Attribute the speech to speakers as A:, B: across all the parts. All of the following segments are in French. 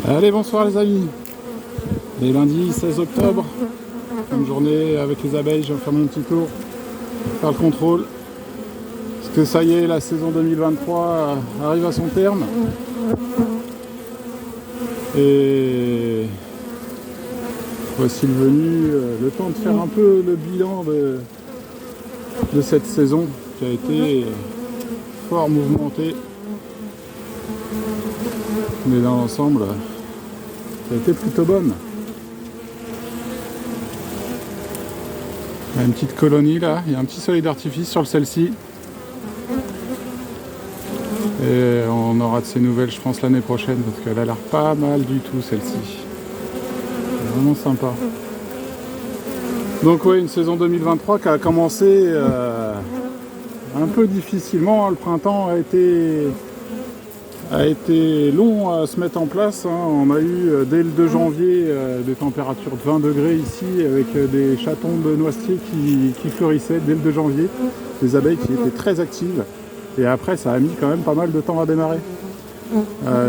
A: Allez, bonsoir les amis. Les lundis 16 octobre, une journée avec les abeilles, je vais faire mon petit tour, faire le contrôle. Parce que ça y est, la saison 2023 arrive à son terme. Et voici le venu, le temps de faire un peu le bilan de cette saison qui a été fort mouvementée. Mais dans l'ensemble, ça a été plutôt bonne. Il y a une petite colonie là, il y a un petit soleil d'artifice sur celle-ci. Et on aura de ces nouvelles, je pense, l'année prochaine, parce qu'elle a l'air pas mal du tout, celle-ci. C'est vraiment sympa. Donc ouais, une saison 2023 qui a commencé un peu difficilement. Le printemps a été long à se mettre en place. On a eu dès le 2 janvier des températures de 20 degrés ici, avec des chatons de noisetiers qui fleurissaient dès le 2 janvier. Des abeilles qui étaient très actives. Et après, ça a mis quand même pas mal de temps à démarrer.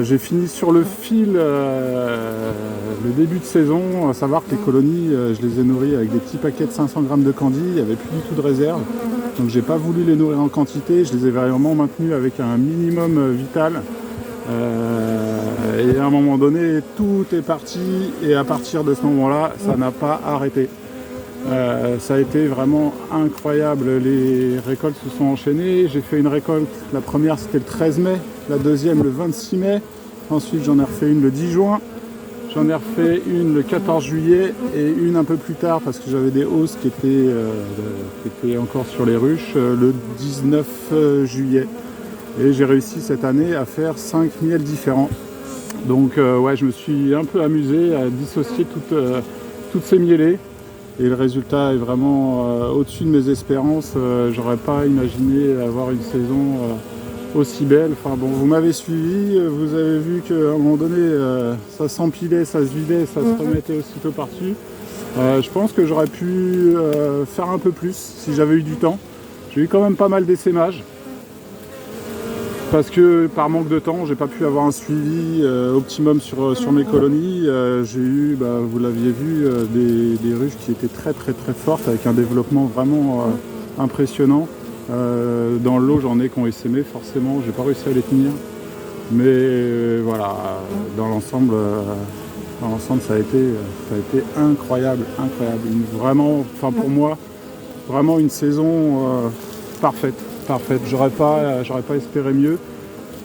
A: J'ai fini sur le fil le début de saison, à savoir que les colonies, je les ai nourries avec des petits paquets de 500 grammes de candy, il n'y avait plus du tout de réserve. Donc j'ai pas voulu les nourrir en quantité, je les ai vraiment maintenus avec un minimum vital. Et à un moment donné, tout est parti, et à partir de ce moment-là, ça n'a pas arrêté. Ça a été vraiment incroyable, les récoltes se sont enchaînées. J'ai fait une récolte, la première c'était le 13 mai, la deuxième le 26 mai, ensuite j'en ai refait une le 10 juin, j'en ai refait une le 14 juillet et une un peu plus tard parce que j'avais des hausses qui étaient encore sur les ruches le 19 juillet. Et j'ai réussi cette année à faire 5 miels différents. Donc ouais, je me suis un peu amusé à dissocier toutes ces mielées. Et le résultat est vraiment au-dessus de mes espérances. J'aurais pas imaginé avoir une saison aussi belle. Enfin bon, vous m'avez suivi, vous avez vu qu'à un moment donné, ça s'empilait, ça se vidait, ça se remettait aussitôt par-dessus. Je pense que j'aurais pu faire un peu plus si j'avais eu du temps. J'ai eu quand même pas mal d'essaimages. Parce que par manque de temps, j'ai pas pu avoir un suivi optimum sur mes colonies. J'ai eu, vous l'aviez vu, des ruches qui étaient très fortes, avec un développement vraiment impressionnant. Dans le lot, j'en ai qui ont essaimé, forcément, j'ai pas réussi à les tenir. Mais voilà, dans l'ensemble, ça a été incroyable. Vraiment, enfin pour moi, vraiment une saison parfaite. J'aurais pas espéré mieux.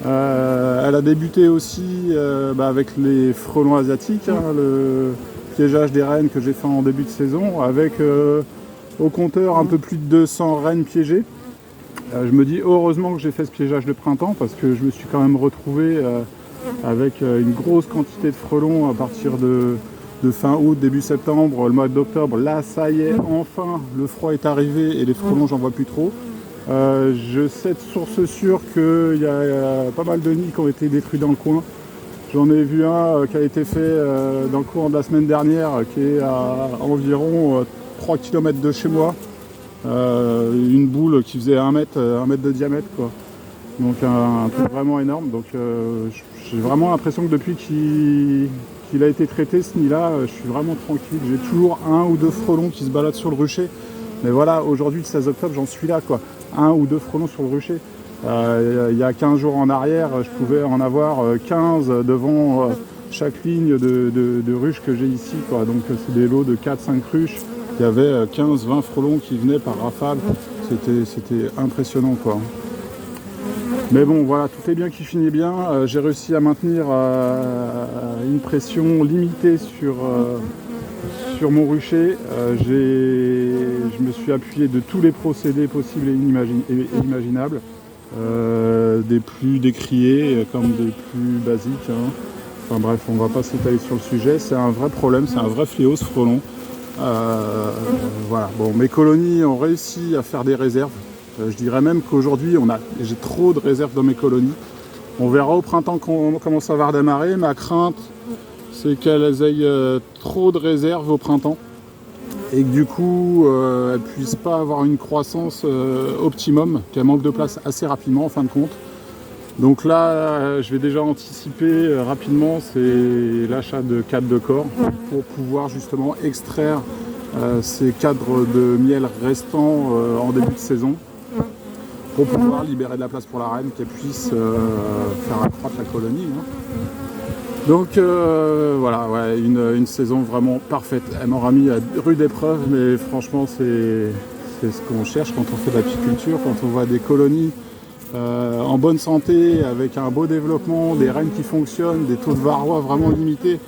A: Elle a débuté aussi avec les frelons asiatiques, le piégeage des rennes que j'ai fait en début de saison, avec au compteur un peu plus de 200 rennes piégées. Je me dis heureusement que j'ai fait ce piégeage de printemps parce que je me suis quand même retrouvé avec une grosse quantité de frelons à partir de fin août, début septembre, le mois d'octobre. Là ça y est, enfin le froid est arrivé et les frelons j'en vois plus trop. Je sais de source sûre qu'il y a pas mal de nids qui ont été détruits dans le coin. J'en ai vu un qui a été fait dans le courant de la semaine dernière, qui est à environ 3 km de chez moi. Une boule qui faisait 1 mètre de diamètre, quoi. Donc un truc vraiment énorme. Donc j'ai vraiment l'impression que depuis qu'il a été traité, ce nid-là, je suis vraiment tranquille. J'ai toujours 1 ou 2 frelons qui se baladent sur le rucher. Mais voilà, aujourd'hui, le 16 octobre, j'en suis là, quoi. 1 ou 2 frelons sur le rucher. Il y a 15 jours en arrière, je pouvais en avoir 15 devant chaque ligne de ruches que j'ai ici, quoi. Donc c'est des lots de 4-5 ruches. Il y avait 15-20 frelons qui venaient par rafale. C'était impressionnant, quoi. Mais bon, voilà, tout est bien qui finit bien. J'ai réussi à maintenir une pression limitée sur mon rucher. Je me suis appuyé de tous les procédés possibles et imaginables, des plus décriés comme des plus basiques. Enfin bref, on va pas s'étaler sur le sujet. C'est un vrai problème, c'est un vrai fléau ce frelon. Voilà. Bon, mes colonies ont réussi à faire des réserves. Je dirais même qu'aujourd'hui, j'ai trop de réserves dans mes colonies. On verra au printemps comment ça va redémarrer. Ma crainte, c'est qu'elles aient trop de réserves au printemps et que du coup elles ne puissent pas avoir une croissance optimum, qu'elles manquent de place assez rapidement en fin de compte. Donc là, je vais déjà anticiper rapidement, c'est l'achat de cadres de corps pour pouvoir justement extraire ces cadres de miel restants en début de saison pour pouvoir libérer de la place pour la reine, qu'elle puisse faire accroître la colonie. Donc voilà, ouais, une saison vraiment parfaite. Elle m'aura mis à rude épreuve, mais franchement c'est ce qu'on cherche quand on fait de l'apiculture, quand on voit des colonies en bonne santé, avec un beau développement, des reines qui fonctionnent, des taux de varroa vraiment limités.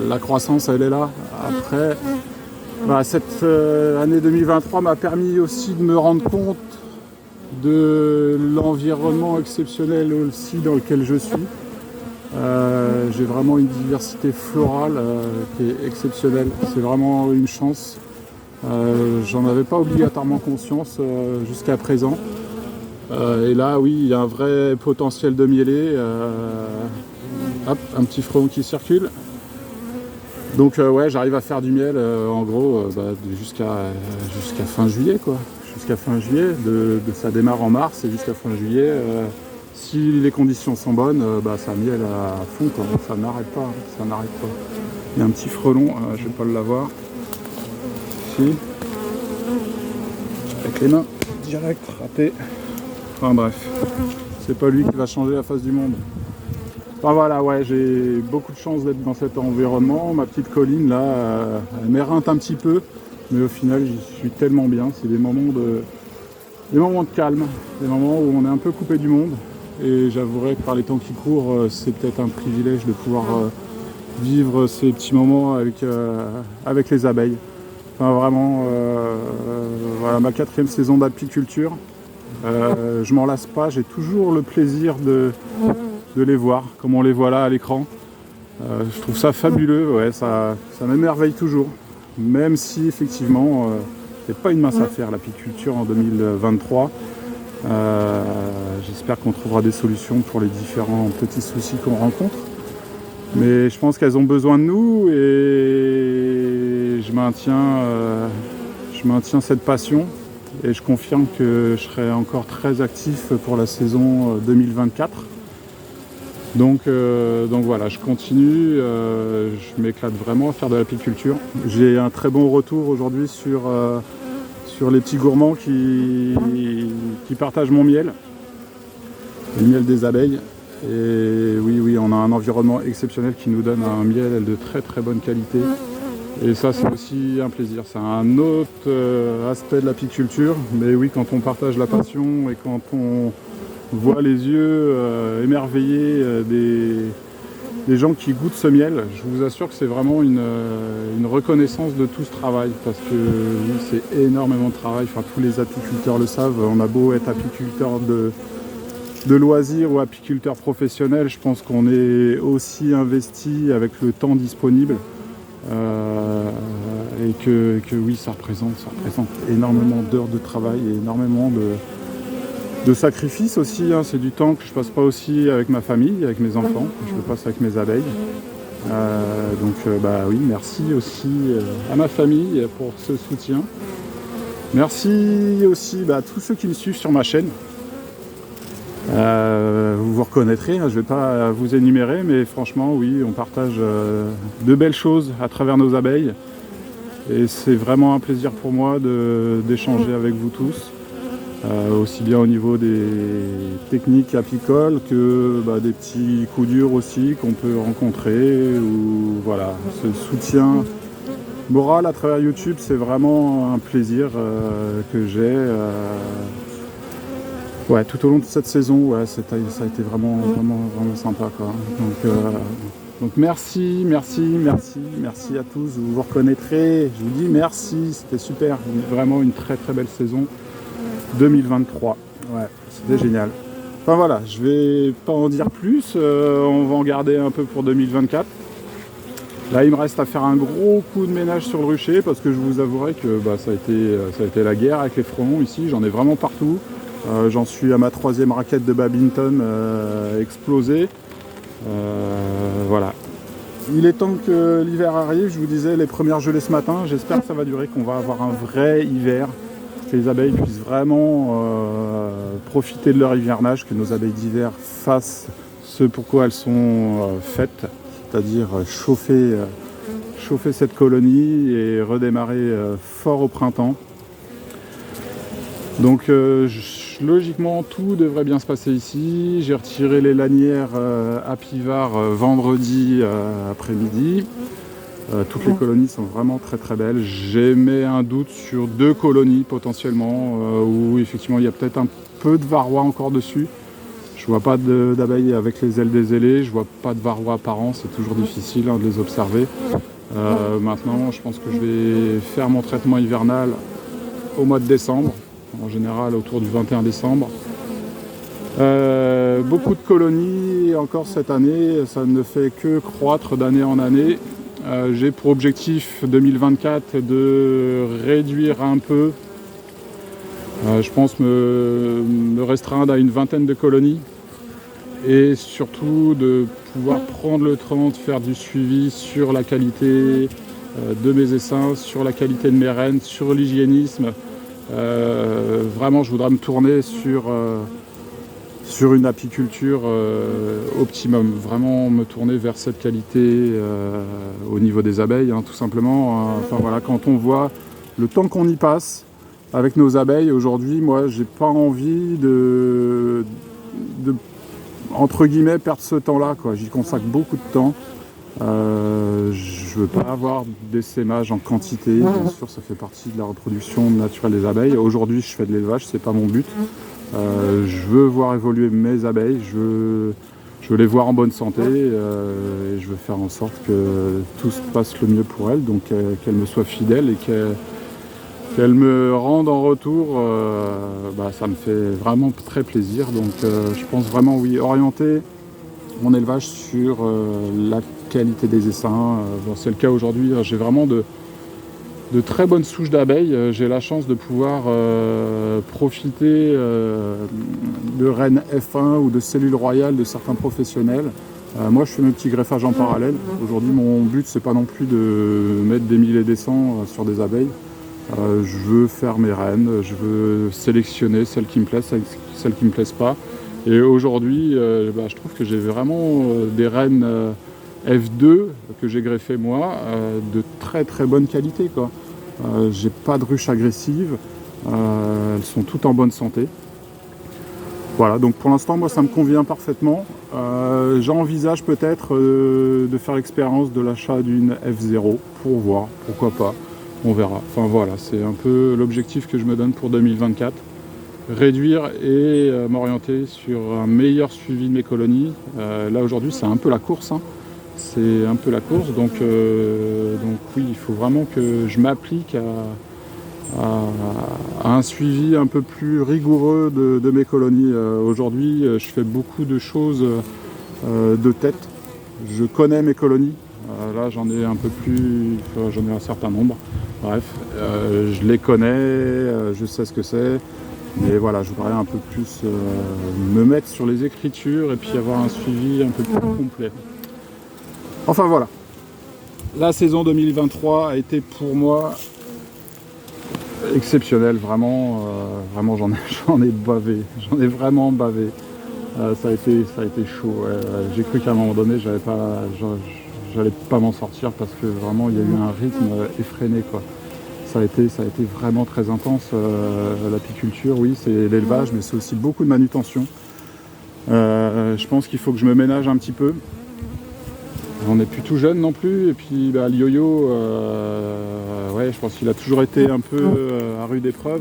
A: La croissance elle est là. Après, cette année 2023 m'a permis aussi de me rendre compte de l'environnement exceptionnel aussi dans lequel je suis. J'ai vraiment une diversité florale qui est exceptionnelle. C'est vraiment une chance. J'en avais pas obligatoirement conscience jusqu'à présent. Et là, oui, il y a un vrai potentiel de mieler. Hop, un petit frelon qui circule. Donc ouais, j'arrive à faire du miel en gros jusqu'à fin juillet, quoi. Jusqu'à fin juillet. Ça démarre en mars et jusqu'à fin juillet. Si les conditions sont bonnes, ça miel à fond, quoi. Ça n'arrête pas, ça n'arrête pas. Il y a un petit frelon, je vais pas l'avoir. Ici. Avec les mains, direct, raté. Enfin bref, c'est pas lui qui va changer la face du monde. Enfin voilà, ouais, j'ai beaucoup de chance d'être dans cet environnement. Ma petite colline là, elle m'éreinte un petit peu, mais au final j'y suis tellement bien. C'est des moments de calme, des moments où on est un peu coupé du monde. Et j'avouerai que par les temps qui courent, c'est peut-être un privilège de pouvoir vivre ces petits moments avec les abeilles. Enfin vraiment, voilà ma 4e saison d'apiculture. Je m'en lasse pas, j'ai toujours le plaisir de les voir, comme on les voit là à l'écran. Je trouve ça fabuleux, ouais, ça m'émerveille toujours. Même si effectivement, c'est pas une mince affaire l'apiculture en 2023. J'espère qu'on trouvera des solutions pour les différents petits soucis qu'on rencontre. Mais je pense qu'elles ont besoin de nous et je maintiens cette passion et je confirme que je serai encore très actif pour la saison 2024. Donc voilà, je continue, je m'éclate vraiment à faire de l'apiculture. J'ai un très bon retour aujourd'hui sur les petits gourmands qui partagent mon miel, le miel des abeilles. Et oui, on a un environnement exceptionnel qui nous donne un miel de très très bonne qualité. Et ça, c'est aussi un plaisir. C'est un autre aspect de l'apiculture. Mais oui, quand on partage la passion et quand on voit les yeux émerveillés des gens qui goûtent ce miel, je vous assure que c'est vraiment une reconnaissance de tout ce travail, parce que oui, c'est énormément de travail. Enfin, tous les apiculteurs le savent. On a beau être apiculteur de loisirs ou apiculteur professionnel, je pense qu'on est aussi investi avec le temps disponible. Et que oui, ça représente énormément d'heures de travail et énormément de sacrifices aussi, hein. C'est du temps que je passe pas aussi avec ma famille, avec mes enfants, je le passe avec mes abeilles. Oui, merci aussi à ma famille pour ce soutien. Merci aussi à tous ceux qui me suivent sur ma chaîne. Vous vous reconnaîtrez, hein, je ne vais pas vous énumérer, mais franchement, oui, on partage de belles choses à travers nos abeilles. Et c'est vraiment un plaisir pour moi d'échanger avec vous tous. Aussi bien au niveau des techniques apicoles que des petits coups durs aussi qu'on peut rencontrer, ou voilà, ce soutien moral à travers YouTube, c'est vraiment un plaisir que j'ai tout au long de cette saison. Ouais, ça a été vraiment sympa, quoi. Donc merci à tous, vous vous reconnaîtrez, je vous dis merci, c'était super, vraiment une très très belle saison 2023, ouais, c'était génial. Enfin voilà, je vais pas en dire plus, on va en garder un peu pour 2024. Là, il me reste à faire un gros coup de ménage sur le rucher, parce que je vous avouerai que ça a été la guerre avec les frelons ici, j'en ai vraiment partout. J'en suis à ma 3e raquette de badminton explosée. Voilà. Il est temps que l'hiver arrive, je vous disais les premières gelées ce matin, j'espère que ça va durer, qu'on va avoir un vrai hiver que les abeilles puissent vraiment profiter de leur hivernage, que nos abeilles d'hiver fassent ce pourquoi elles sont faites, c'est-à-dire chauffer cette colonie et redémarrer fort au printemps. Donc logiquement tout devrait bien se passer ici. J'ai retiré les lanières à Pivard vendredi après-midi. Toutes les colonies sont vraiment très très belles. J'émets un doute sur 2 colonies potentiellement où effectivement il y a peut-être un peu de varroa encore dessus. Je vois pas d'abeilles avec les ailes des ailés, je vois pas de varroa apparent, c'est toujours difficile de les observer. Maintenant je pense que je vais faire mon traitement hivernal au mois de décembre, en général autour du 21 décembre. Beaucoup de colonies encore cette année, ça ne fait que croître d'année en année. J'ai pour objectif 2024 de réduire un peu, je pense me restreindre à une vingtaine de colonies et surtout de pouvoir prendre le temps de faire du suivi sur la qualité de mes essaims, sur la qualité de mes reines, sur l'hygiénisme. Vraiment je voudrais me tourner sur une apiculture optimum, vraiment me tourner vers cette qualité au niveau des abeilles, tout simplement. Enfin voilà, quand on voit le temps qu'on y passe avec nos abeilles aujourd'hui, moi j'ai pas envie de entre guillemets perdre ce temps-là, quoi. J'y consacre beaucoup de temps. Je veux pas avoir d'essaimage en quantité, bien sûr ça fait partie de la reproduction naturelle des abeilles. Aujourd'hui je fais de l'élevage, c'est pas mon but. Je veux voir évoluer mes abeilles, je veux les voir en bonne santé et je veux faire en sorte que tout se passe le mieux pour elles, donc qu'elles me soient fidèles et qu'elles me rendent en retour, ça me fait vraiment très plaisir. Donc je pense vraiment oui, orienter mon élevage sur la qualité des essaims. C'est le cas aujourd'hui, j'ai vraiment de très bonnes souches d'abeilles. J'ai la chance de pouvoir profiter de reines F1 ou de cellules royales de certains professionnels. Moi je fais mes petits greffages en parallèle. Aujourd'hui mon but c'est pas non plus de mettre des milliers des cents sur des abeilles. Je veux faire mes reines, je veux sélectionner celles qui me plaisent, celles qui me plaisent pas. Et aujourd'hui je trouve que j'ai vraiment des reines F2 que j'ai greffées moi de très très bonne qualité, quoi. J'ai pas de ruche agressive, elles sont toutes en bonne santé. Voilà, donc pour l'instant moi ça me convient parfaitement. J'envisage peut-être de faire l'expérience de l'achat d'une F0 pour voir, pourquoi pas, on verra. Enfin voilà, c'est un peu l'objectif que je me donne pour 2024. Réduire et m'orienter sur un meilleur suivi de mes colonies. Là aujourd'hui c'est un peu la course, c'est un peu la course, donc oui, il faut vraiment que je m'applique à un suivi un peu plus rigoureux de mes colonies. Aujourd'hui je fais beaucoup de choses de tête, je connais mes colonies, là j'en ai un peu plus, j'en ai un certain nombre, bref, je les connais, je sais ce que c'est. Mais voilà, je voudrais un peu plus me mettre sur les écritures et puis avoir un suivi un peu plus complet. Enfin voilà, la saison 2023 a été pour moi exceptionnelle, vraiment, vraiment j'en ai bavé, j'en ai vraiment bavé. Ça a été chaud. J'ai cru qu'à un moment donné, j'allais pas m'en sortir parce que vraiment il y a eu un rythme effréné, quoi. Ça a été vraiment très intense, l'apiculture, oui, c'est l'élevage, mais c'est aussi beaucoup de manutention. Je pense qu'il faut que je me ménage un petit peu. On n'est plus tout jeune non plus, et puis le yo-yo, je pense qu'il a toujours été un peu à rude épreuve.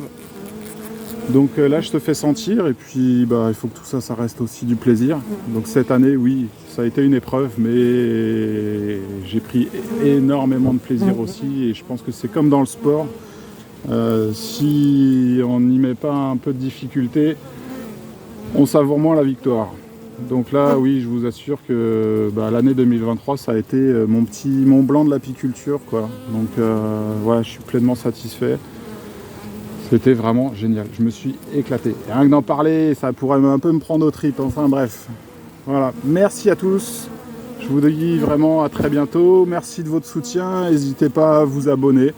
A: Donc là, je te fais sentir, et puis il faut que tout ça reste aussi du plaisir. Donc cette année, oui, ça a été une épreuve, mais j'ai pris énormément de plaisir aussi, et je pense que c'est comme dans le sport. Si on n'y met pas un peu de difficulté, on savoure moins la victoire. Donc là, oui, je vous assure que l'année 2023, ça a été mon petit Mont Blanc de l'apiculture, quoi. Donc voilà, je suis pleinement satisfait. C'était vraiment génial, je me suis éclaté. Et rien que d'en parler, ça pourrait un peu me prendre aux tripes, enfin bref. Voilà, merci à tous. Je vous dis vraiment à très bientôt. Merci de votre soutien, n'hésitez pas à vous abonner.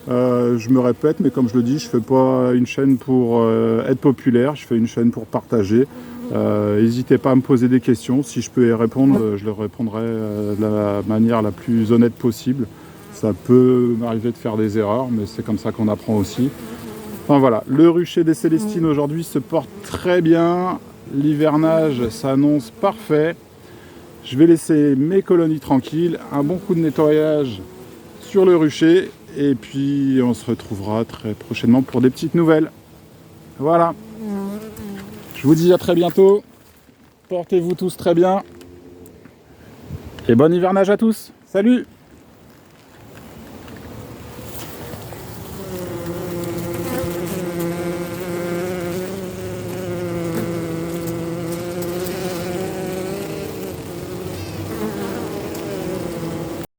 A: Je me répète, mais comme je le dis, je fais pas une chaîne pour être populaire, je fais une chaîne pour partager. N'hésitez pas à me poser des questions. Si je peux y répondre, je leur répondrai de la manière la plus honnête possible. Ça peut m'arriver de faire des erreurs, mais c'est comme ça qu'on apprend aussi. Enfin voilà, le rucher des Célestines aujourd'hui se porte très bien. L'hivernage s'annonce parfait. Je vais laisser mes colonies tranquilles. Un bon coup de nettoyage sur le rucher. Et puis on se retrouvera très prochainement pour des petites nouvelles. Voilà. Je vous dis à très bientôt. Portez-vous tous très bien. Et bon hivernage à tous. Salut!